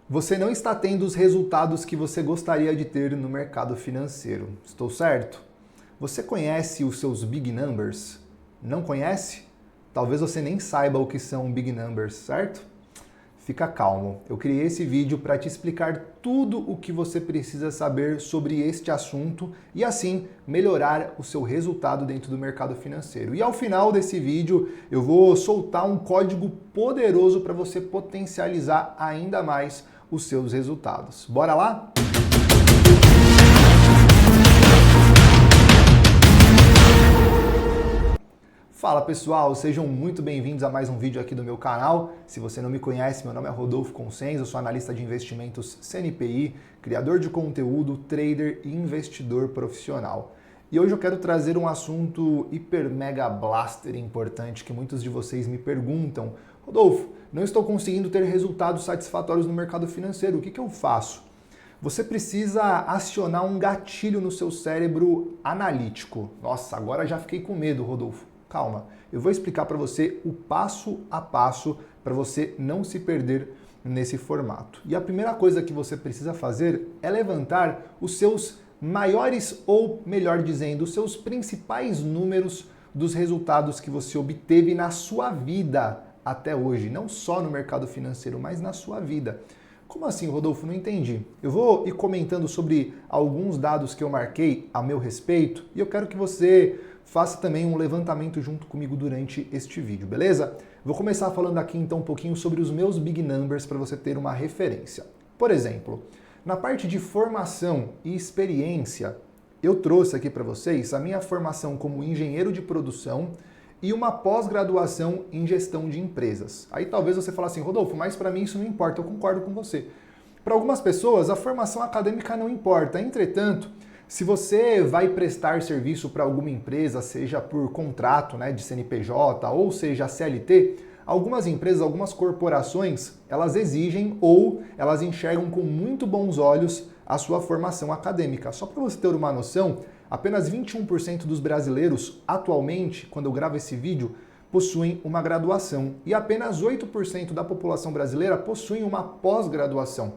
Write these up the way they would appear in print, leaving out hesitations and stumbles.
Você não está tendo os resultados que você gostaria de ter no mercado financeiro. Estou certo? Você conhece os seus big numbers? Não conhece? Talvez você nem saiba o que são big numbers, certo? Fica calmo. Eu criei esse vídeo para te explicar tudo o que você precisa saber sobre este assunto e assim melhorar o seu resultado dentro do mercado financeiro. E ao final desse vídeo eu vou soltar um código poderoso para você potencializar ainda mais os seus resultados. Bora lá? Fala pessoal, sejam muito bem-vindos a mais um vídeo aqui do meu canal. Se você não me conhece, meu nome é Rodolfo Consenso, eu sou analista de investimentos CNPI, criador de conteúdo, trader e investidor profissional. E hoje eu quero trazer um assunto hiper mega blaster importante que muitos de vocês me perguntam. Rodolfo, não estou conseguindo ter resultados satisfatórios no mercado financeiro, o que eu faço? Você precisa acionar um gatilho no seu cérebro analítico. Nossa, agora já fiquei com medo, Rodolfo. Calma, eu vou explicar para você o passo a passo para você não se perder nesse formato. E a primeira coisa que você precisa fazer é levantar os seus maiores, ou melhor dizendo, os seus principais números dos resultados que você obteve na sua vida até hoje, não só no mercado financeiro, mas na sua vida. Como assim, Rodolfo? Não entendi. Eu vou ir comentando sobre alguns dados que eu marquei a meu respeito e eu quero que você faça também um levantamento junto comigo durante este vídeo, beleza? Vou começar falando aqui então um pouquinho sobre os meus big numbers para você ter uma referência. Por exemplo, na parte de formação e experiência, eu trouxe aqui para vocês a minha formação como engenheiro de produção e uma pós-graduação em gestão de empresas. Aí talvez você fale assim, Rodolfo, mas para mim isso não importa, eu concordo com você. Para algumas pessoas, a formação acadêmica não importa, entretanto, se você vai prestar serviço para alguma empresa, seja por contrato, de CNPJ ou seja CLT, algumas empresas, algumas corporações, elas exigem ou elas enxergam com muito bons olhos a sua formação acadêmica. Só para você ter uma noção, apenas 21% dos brasileiros atualmente, quando eu gravo esse vídeo, possuem uma graduação e apenas 8% da população brasileira possuem uma pós-graduação.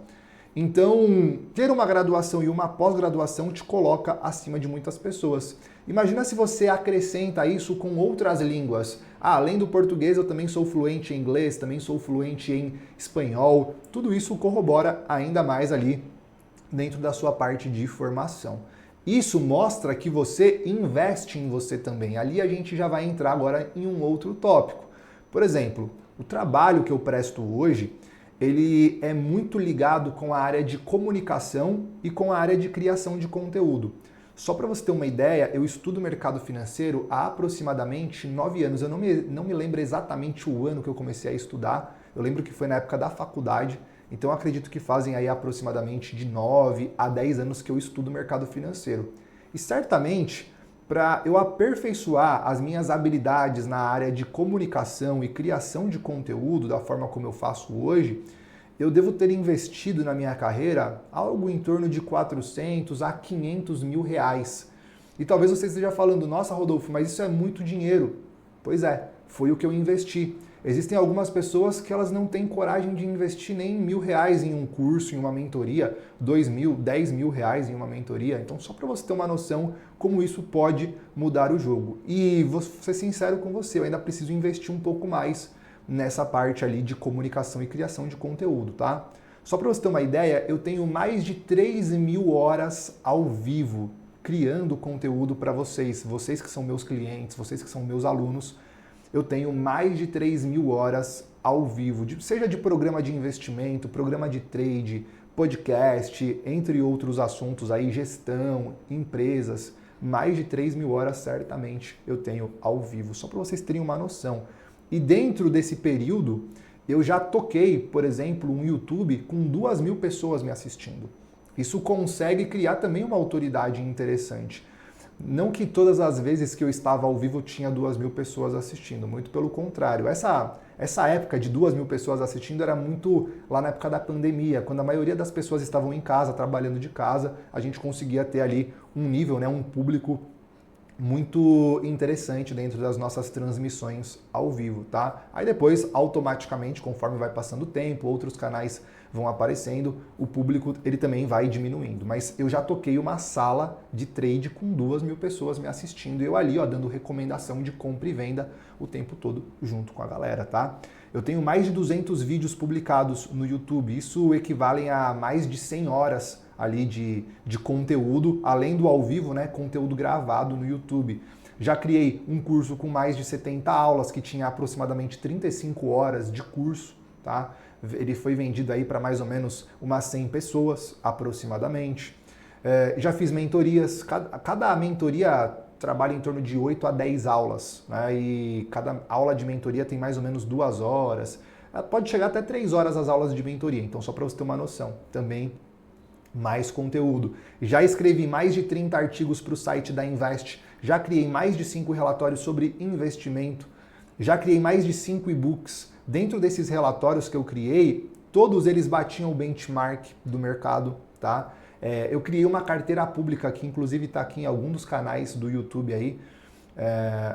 Então, ter uma graduação e uma pós-graduação te coloca acima de muitas pessoas. Imagina se você acrescenta isso com outras línguas. Além do português, eu também sou fluente em inglês, também sou fluente em espanhol. Tudo isso corrobora ainda mais ali dentro da sua parte de formação. Isso mostra que você investe em você também. Ali a gente já vai entrar agora em um outro tópico. Por exemplo, o trabalho que eu presto hoje, ele é muito ligado com a área de comunicação e com a área de criação de conteúdo. Só para você ter uma ideia, eu estudo mercado financeiro há aproximadamente 9 anos. Eu não me lembro exatamente o ano que eu comecei a estudar. Eu lembro que foi na época da faculdade. Então eu acredito que fazem aí aproximadamente de 9 a 10 anos que eu estudo mercado financeiro. E certamente, para eu aperfeiçoar as minhas habilidades na área de comunicação e criação de conteúdo da forma como eu faço hoje, eu devo ter investido na minha carreira algo em torno de 400 a 500 mil reais. E talvez você esteja falando, nossa Rodolfo, mas isso é muito dinheiro. Pois é, foi o que eu investi. Existem algumas pessoas que elas não têm coragem de investir nem R$1.000 em um curso, em uma mentoria, 2.000, 10.000 reais em uma mentoria. Então, só para você ter uma noção como isso pode mudar o jogo. E vou ser sincero com você, eu ainda preciso investir um pouco mais nessa parte ali de comunicação e criação de conteúdo, tá? Só para você ter uma ideia, eu tenho mais de 3.000 horas ao vivo criando conteúdo para vocês que são meus clientes, vocês que são meus alunos. Eu tenho mais de 3.000 horas ao vivo, seja de programa de investimento, programa de trade, podcast, entre outros assuntos aí, gestão, empresas. Mais de 3.000 horas certamente eu tenho ao vivo, só para vocês terem uma noção. E dentro desse período, eu já toquei, por exemplo, um YouTube com 2.000 pessoas me assistindo. Isso consegue criar também uma autoridade interessante. Não que todas as vezes que eu estava ao vivo tinha 2.000 pessoas assistindo, muito pelo contrário. Essa época de 2.000 pessoas assistindo era muito lá na época da pandemia, quando a maioria das pessoas estavam em casa, trabalhando de casa, a gente conseguia ter ali um nível, um público muito interessante dentro das nossas transmissões ao vivo, tá? Aí depois, automaticamente, conforme vai passando o tempo, outros canais vão aparecendo, o público ele também vai diminuindo. Mas eu já toquei uma sala de trade com 2.000 pessoas me assistindo, e eu ali, ó, dando recomendação de compra e venda o tempo todo junto com a galera, tá? Eu tenho mais de 200 vídeos publicados no YouTube, isso equivale a mais de 100 horas ali de conteúdo, além do ao vivo, né, conteúdo gravado no YouTube. Já criei um curso com mais de 70 aulas, que tinha aproximadamente 35 horas de curso, tá? Ele foi vendido aí para mais ou menos umas 100 pessoas, aproximadamente. Já fiz mentorias, cada mentoria trabalha em torno de 8 a 10 aulas, né? E cada aula de mentoria tem mais ou menos 2 horas. Pode chegar até 3 horas as aulas de mentoria, então só para você ter uma noção. Também mais conteúdo. Já escrevi mais de 30 artigos para o site da Invest, já criei mais de 5 relatórios sobre investimento, já criei mais de 5 e-books. Dentro desses relatórios que eu criei, todos eles batiam o benchmark do mercado, tá? Eu criei uma carteira pública que inclusive está aqui em algum dos canais do YouTube aí,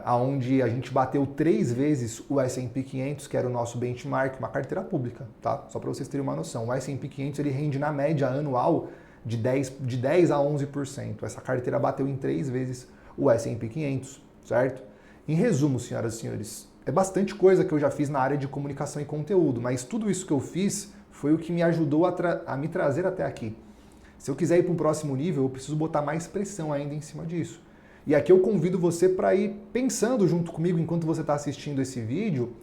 onde a gente bateu 3 vezes o S&P 500, que era o nosso benchmark, uma carteira pública, tá? Só para vocês terem uma noção. O S&P 500 ele rende na média anual de 10 a 11%. Essa carteira bateu em 3 vezes o S&P 500, certo? Em resumo, senhoras e senhores, é bastante coisa que eu já fiz na área de comunicação e conteúdo, mas tudo isso que eu fiz foi o que me ajudou a me trazer até aqui. Se eu quiser ir para um próximo nível, eu preciso botar mais pressão ainda em cima disso. E aqui eu convido você para ir pensando junto comigo, enquanto você está assistindo esse vídeo,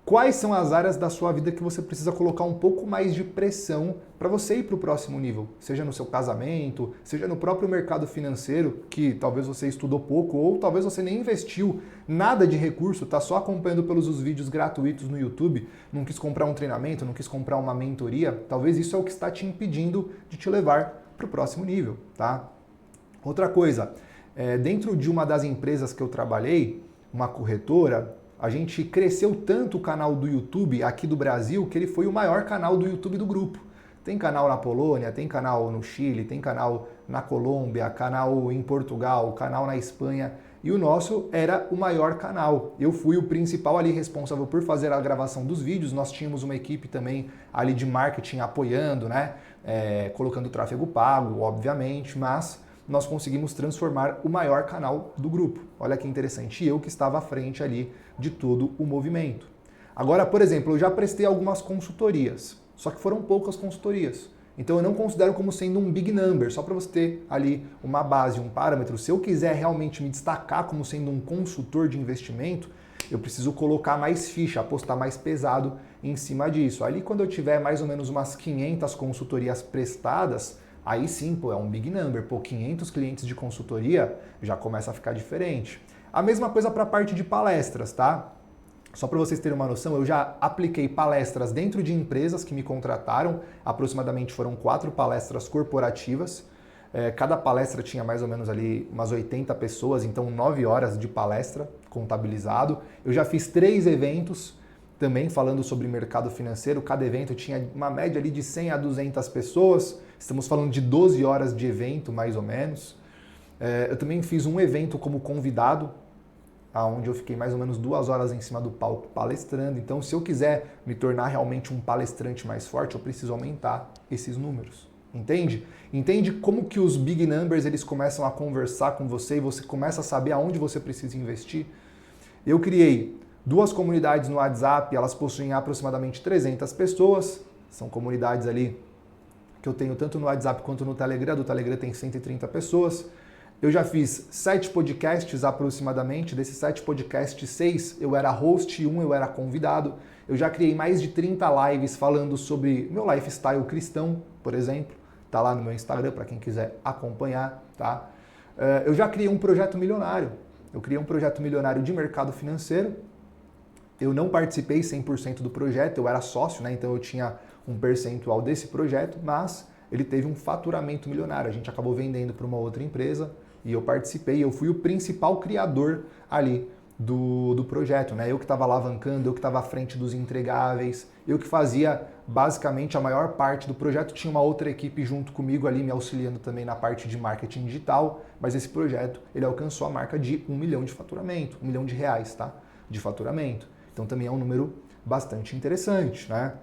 quais são as áreas da sua vida que você precisa colocar um pouco mais de pressão para você ir para o próximo nível. Seja no seu casamento, seja no próprio mercado financeiro, que talvez você estudou pouco, ou talvez você nem investiu nada de recurso, está só acompanhando pelos os vídeos gratuitos no YouTube, não quis comprar um treinamento, não quis comprar uma mentoria. Talvez isso é o que está te impedindo de te levar para o próximo nível, tá? Outra coisa, dentro de uma das empresas que eu trabalhei, uma corretora, a gente cresceu tanto o canal do YouTube aqui do Brasil que ele foi o maior canal do YouTube do grupo. Tem canal na Polônia, tem canal no Chile, tem canal na Colômbia, canal em Portugal, canal na Espanha, e o nosso era o maior canal. Eu fui o principal ali responsável por fazer a gravação dos vídeos, nós tínhamos uma equipe também ali de marketing apoiando, né? Colocando tráfego pago, obviamente, mas nós conseguimos transformar o maior canal do grupo. Olha que interessante, eu que estava à frente ali de todo o movimento. Agora, por exemplo, eu já prestei algumas consultorias, só que foram poucas consultorias. Então eu não considero como sendo um big number, só para você ter ali uma base, um parâmetro. Se eu quiser realmente me destacar como sendo um consultor de investimento, eu preciso colocar mais ficha, apostar mais pesado em cima disso. Ali quando eu tiver mais ou menos umas 500 consultorias prestadas, aí sim, pô, é um big number. Pô, 500 clientes de consultoria já começa a ficar diferente. A mesma coisa para a parte de palestras, tá? Só para vocês terem uma noção, eu já apliquei palestras dentro de empresas que me contrataram, aproximadamente foram 4 palestras corporativas. Cada palestra tinha mais ou menos ali umas 80 pessoas, então 9 horas de palestra contabilizado. Eu já fiz 3 eventos também falando sobre mercado financeiro, cada evento tinha uma média ali de 100 a 200 pessoas, estamos falando de 12 horas de evento mais ou menos. Eu também fiz um evento como convidado, onde eu fiquei mais ou menos 2 horas em cima do palco palestrando. Então, se eu quiser me tornar realmente um palestrante mais forte, eu preciso aumentar esses números. Entende? Entende como que os big numbers eles começam a conversar com você e você começa a saber aonde você precisa investir? Eu criei 2 comunidades no WhatsApp, elas possuem aproximadamente 300 pessoas. São comunidades ali que eu tenho tanto no WhatsApp quanto no Telegram. Do Telegram tem 130 pessoas. Eu já fiz 7 podcasts aproximadamente, desses 7 podcasts, 6 eu era host e 1 eu era convidado. Eu já criei mais de 30 lives falando sobre meu lifestyle cristão, por exemplo. Tá lá no meu Instagram para quem quiser acompanhar, tá? Eu já criei um projeto milionário. Eu criei um projeto milionário de mercado financeiro. Eu não participei 100% do projeto, eu era sócio, né? Então eu tinha um percentual desse projeto, mas ele teve um faturamento milionário. A gente acabou vendendo para uma outra empresa e eu participei, eu fui o principal criador ali do projeto, né? Eu que estava alavancando, eu que estava à frente dos entregáveis, eu que fazia basicamente a maior parte do projeto. Tinha uma outra equipe junto comigo ali me auxiliando também na parte de marketing digital, mas esse projeto ele alcançou a marca de 1 milhão de faturamento, 1 milhão de reais, tá? De faturamento. Então também é um número bastante interessante, né?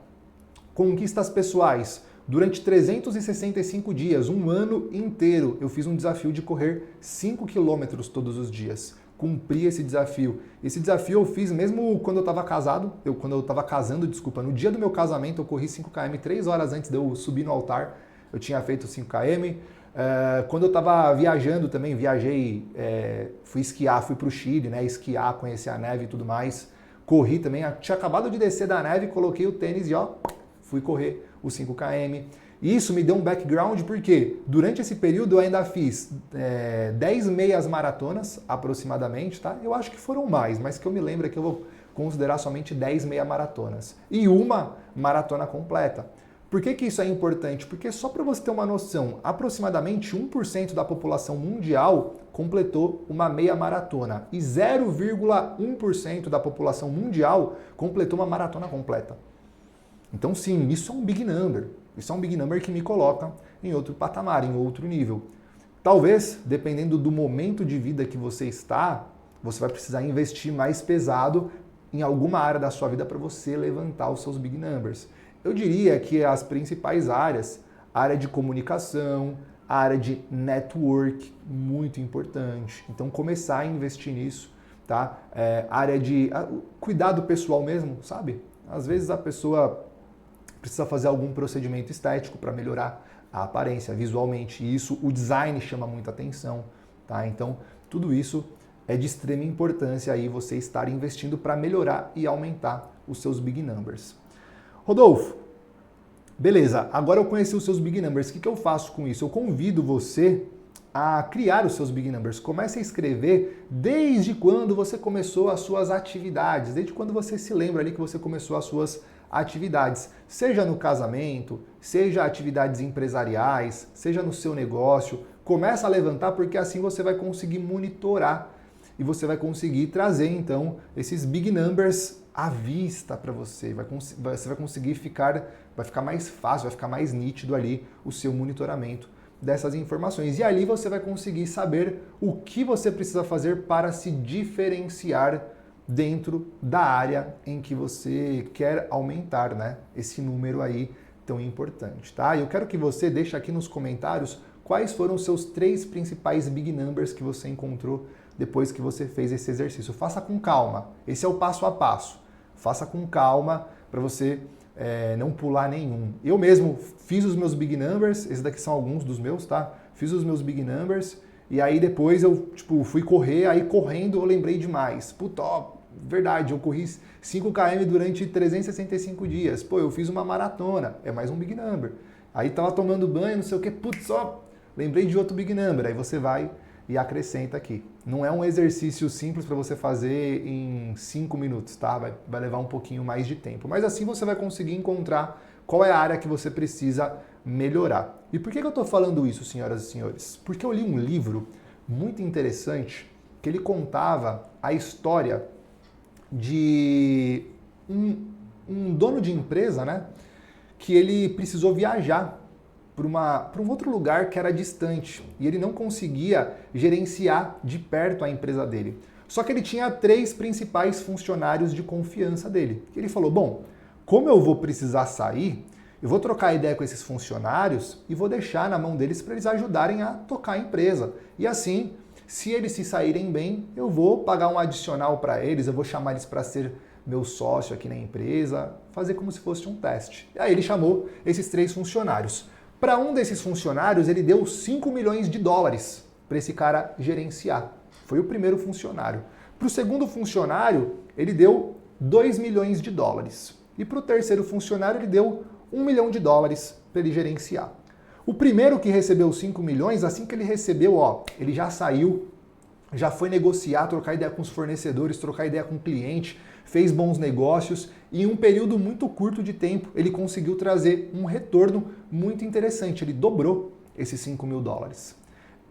Conquistas pessoais. Durante 365 dias, um ano inteiro, eu fiz um desafio de correr 5 quilômetros todos os dias. Cumpri esse desafio. Esse desafio eu fiz mesmo quando eu estava casado, no dia do meu casamento eu corri 5 km 3 horas antes de eu subir no altar, eu tinha feito 5 km. Quando eu estava viajando também, fui esquiar, fui para o Chile, né, esquiar, conhecer a neve e tudo mais. Corri também, tinha acabado de descer da neve, coloquei o tênis e fui correr os 5 km. Isso me deu um background porque durante esse período eu ainda fiz 10 meias maratonas aproximadamente, tá? Eu acho que foram mais, mas que eu me lembro é que eu vou considerar somente 10 meia maratonas e uma maratona completa. Por que isso é importante? Porque só para você ter uma noção, aproximadamente 1% da população mundial completou uma meia maratona e 0,1% da população mundial completou uma maratona completa. Então sim, isso é um big number. Isso é um big number que me coloca em outro patamar, em outro nível. Talvez, dependendo do momento de vida que você está, você vai precisar investir mais pesado em alguma área da sua vida para você levantar os seus big numbers. Eu diria que as principais áreas, a área de comunicação, a área de network, muito importante. Então começar a investir nisso, tá? Área de cuidado pessoal mesmo, sabe? Às vezes a pessoa precisa fazer algum procedimento estético para melhorar a aparência visualmente. E isso, o design chama muita atenção, tá? Então, tudo isso é de extrema importância aí você estar investindo para melhorar e aumentar os seus big numbers. Rodolfo, beleza, agora eu conheci os seus big numbers. O que eu faço com isso? Eu convido você a criar os seus big numbers. Comece a escrever desde quando você começou as suas atividades, desde quando você se lembra ali que você começou as suas atividades, seja no casamento, seja atividades empresariais, seja no seu negócio. Começa a levantar porque assim você vai conseguir monitorar e você vai conseguir trazer então esses big numbers à vista para você. Você vai conseguir vai ficar mais fácil, vai ficar mais nítido ali o seu monitoramento dessas informações. E ali você vai conseguir saber o que você precisa fazer para se diferenciar dentro da área em que você quer aumentar, né? Esse número aí tão importante, tá? Eu quero que você deixe aqui nos comentários quais foram os seus 3 principais big numbers que você encontrou depois que você fez esse exercício. Faça com calma. Esse é o passo a passo. Faça com calma para você não pular nenhum. Eu mesmo fiz os meus big numbers, esses daqui são alguns dos meus, tá? Fiz os meus big numbers e aí depois eu fui correr, aí correndo eu lembrei demais. Puta, verdade, eu corri 5 km durante 365 dias. Pô, eu fiz uma maratona, é mais um big number. Aí tava tomando banho, não sei o que, putz, lembrei de outro big number. Aí você vai e acrescenta aqui. Não é um exercício simples para você fazer em 5 minutos, tá? Vai levar um pouquinho mais de tempo. Mas assim você vai conseguir encontrar qual é a área que você precisa melhorar. E por que eu estou falando isso, senhoras e senhores? Porque eu li um livro muito interessante que ele contava a história de um dono de empresa, né? Que ele precisou viajar para um outro lugar que era distante e ele não conseguia gerenciar de perto a empresa dele. Só que ele tinha 3 principais funcionários de confiança dele. Ele falou, bom, como eu vou precisar sair, eu vou trocar ideia com esses funcionários e vou deixar na mão deles para eles ajudarem a tocar a empresa. E assim, se eles se saírem bem, eu vou pagar um adicional para eles, eu vou chamar eles para ser meu sócio aqui na empresa, fazer como se fosse um teste. E aí ele chamou esses 3 funcionários. Para um desses funcionários, ele deu 5 milhões de dólares para esse cara gerenciar. Foi o primeiro funcionário. Para o segundo funcionário, ele deu 2 milhões de dólares. E para o terceiro funcionário, ele deu 1 milhão de dólares para ele gerenciar. O primeiro que recebeu 5 milhões, assim que ele recebeu, ele já saiu, já foi negociar, trocar ideia com os fornecedores, trocar ideia com o cliente, fez bons negócios e em um período muito curto de tempo ele conseguiu trazer um retorno muito interessante. Ele dobrou esses 5 mil dólares.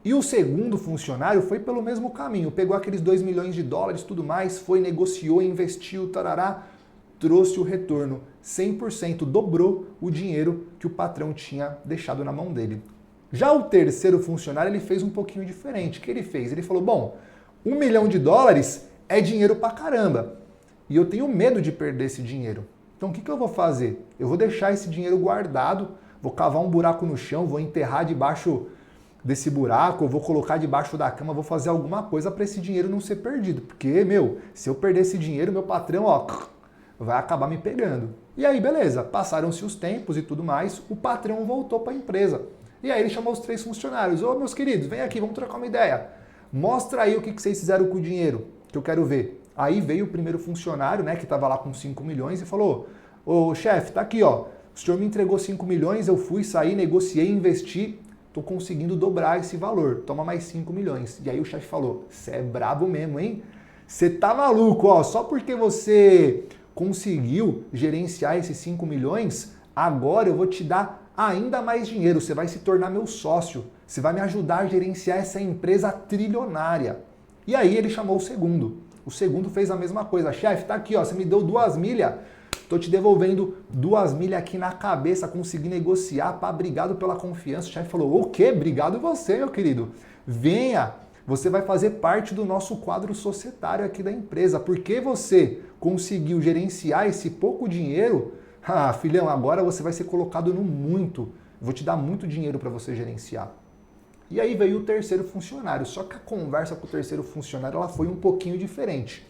E o segundo funcionário foi pelo mesmo caminho, pegou aqueles 2 milhões de dólares, tudo mais, foi, negociou, investiu, tarará, trouxe o retorno 100%, dobrou o dinheiro que o patrão tinha deixado na mão dele. Já o terceiro funcionário, ele fez um pouquinho diferente. O que ele fez? Ele falou, bom, 1 milhão de dólares é dinheiro pra caramba. E eu tenho medo de perder esse dinheiro. Então o que eu vou fazer? Eu vou deixar esse dinheiro guardado, vou cavar um buraco no chão, vou enterrar debaixo desse buraco, eu vou colocar debaixo da cama, vou fazer alguma coisa para esse dinheiro não ser perdido. Porque, se eu perder esse dinheiro, meu patrão, vai acabar me pegando. E aí, beleza, passaram-se os tempos e tudo mais, o patrão voltou para a empresa. E aí ele chamou os 3 funcionários. Ô, meus queridos, vem aqui, vamos trocar uma ideia. Mostra aí o que vocês fizeram com o dinheiro, que eu quero ver. Aí veio o primeiro funcionário, né, que estava lá com 5 milhões e falou, ô chefe, tá aqui, ó, o senhor me entregou 5 milhões, eu fui, saí, negociei, investi, tô conseguindo dobrar esse valor, toma mais 5 milhões. E aí o chefe falou, você é brabo mesmo, hein? Você tá maluco, ó, só porque você conseguiu gerenciar esses 5 milhões, agora eu vou te dar ainda mais dinheiro, você vai se tornar meu sócio, você vai me ajudar a gerenciar essa empresa trilionária. E aí ele chamou o segundo. O segundo fez a mesma coisa. Chefe, tá aqui, ó, você me deu 2 milhas, tô te devolvendo 2 milhas aqui na cabeça, consegui negociar, pá, obrigado pela confiança. O chefe falou, o quê? Obrigado você, meu querido. Venha, você vai fazer parte do nosso quadro societário aqui da empresa. Porque você conseguiu gerenciar esse pouco dinheiro, filhão, agora você vai ser colocado no muito. Vou te dar muito dinheiro para você gerenciar. E aí veio o terceiro funcionário, só que a conversa com o terceiro funcionário ela foi um pouquinho diferente.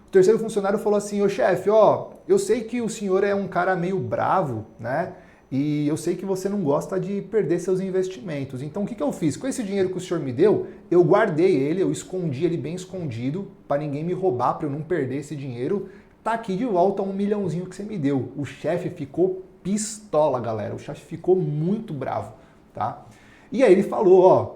O terceiro funcionário falou assim, ô chefe, ó, eu sei que o senhor é um cara meio bravo, né? E eu sei que você não gosta de perder seus investimentos. Então o que eu fiz? Com esse dinheiro que o senhor me deu, eu guardei ele, eu escondi ele bem escondido, para ninguém me roubar, para eu não perder esse dinheiro. Tá aqui de volta 1 milhãozinho que você me deu. O chefe ficou pistola, galera. O chefe ficou muito bravo, tá? E aí ele falou, ó,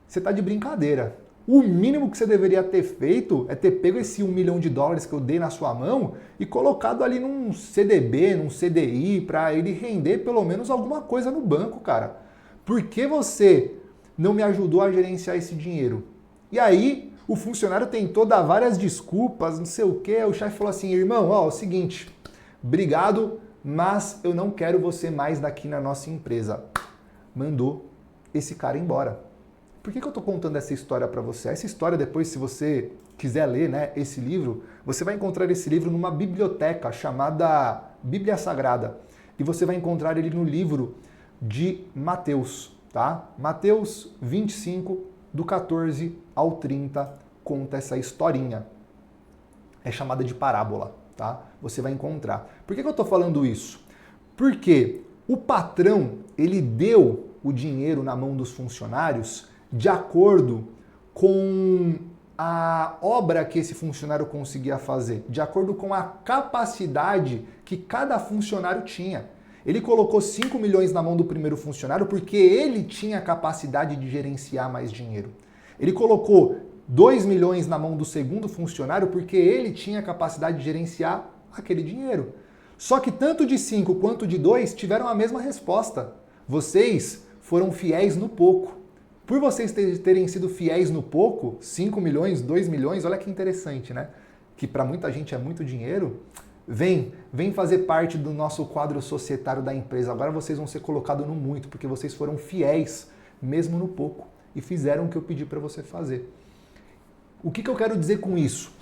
você tá de brincadeira. O mínimo que você deveria ter feito é ter pego esse $1 milhão que eu dei na sua mão e colocado ali num CDB, num CDI, para ele render pelo menos alguma coisa no banco, cara. Por que você não me ajudou a gerenciar esse dinheiro? E aí o funcionário tentou dar várias desculpas, não sei o quê. O chefe falou assim, irmão, ó, é o seguinte, obrigado, mas eu não quero você mais daqui na nossa empresa. Mandou esse cara embora. Por que eu estou contando essa história para você? Essa história depois, se você quiser ler, né, esse livro, você vai encontrar esse livro numa biblioteca chamada Bíblia Sagrada. E você vai encontrar ele no livro de Mateus, tá? Mateus 25, do 14 ao 30, conta essa historinha. É chamada de parábola, tá? Você vai encontrar. Por que eu estou falando isso? Porque o patrão, ele deu o dinheiro na mão dos funcionários de acordo com a obra que esse funcionário conseguia fazer, de acordo com a capacidade que cada funcionário tinha. Ele colocou 5 milhões na mão do primeiro funcionário porque ele tinha a capacidade de gerenciar mais dinheiro. Ele colocou 2 milhões na mão do segundo funcionário porque ele tinha a capacidade de gerenciar aquele dinheiro. Só que tanto de 5 quanto de 2 tiveram a mesma resposta. Vocês foram fiéis no pouco. Por vocês terem sido fiéis no pouco, 5 milhões, 2 milhões, olha que interessante, né? Que para muita gente é muito dinheiro. Vem fazer parte do nosso quadro societário da empresa. Agora vocês vão ser colocados no muito, porque vocês foram fiéis mesmo no pouco e fizeram o que eu pedi para você fazer. O que eu quero dizer com isso?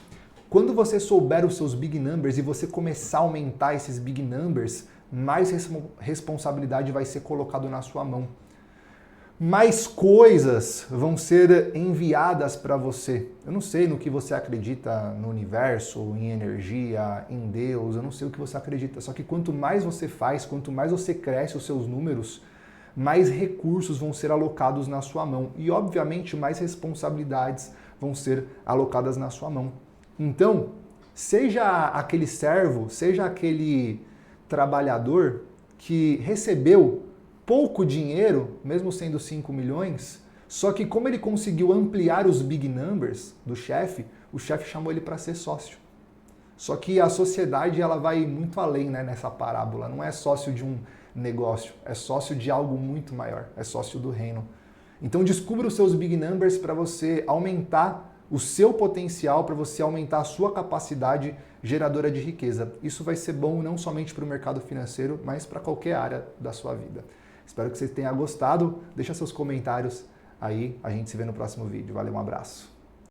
Quando você souber os seus big numbers e você começar a aumentar esses big numbers, mais responsabilidade vai ser colocado na sua mão. Mais coisas vão ser enviadas para você. Eu não sei no que você acredita no universo, em energia, em Deus, eu não sei o que você acredita. Só que quanto mais você faz, quanto mais você cresce os seus números, mais recursos vão ser alocados na sua mão. E, obviamente, mais responsabilidades vão ser alocadas na sua mão. Então, seja aquele servo, seja aquele trabalhador que recebeu pouco dinheiro, mesmo sendo 5 milhões, só que como ele conseguiu ampliar os big numbers do chefe, o chefe chamou ele para ser sócio. Só que a sociedade ela vai muito além, né, nessa parábola. Não é sócio de um negócio, é sócio de algo muito maior, é sócio do reino. Então descubra os seus big numbers para você aumentar o seu potencial, para você aumentar a sua capacidade geradora de riqueza. Isso vai ser bom não somente para o mercado financeiro, mas para qualquer área da sua vida. Espero que você tenha gostado. Deixa seus comentários aí. A gente se vê no próximo vídeo. Valeu, um abraço.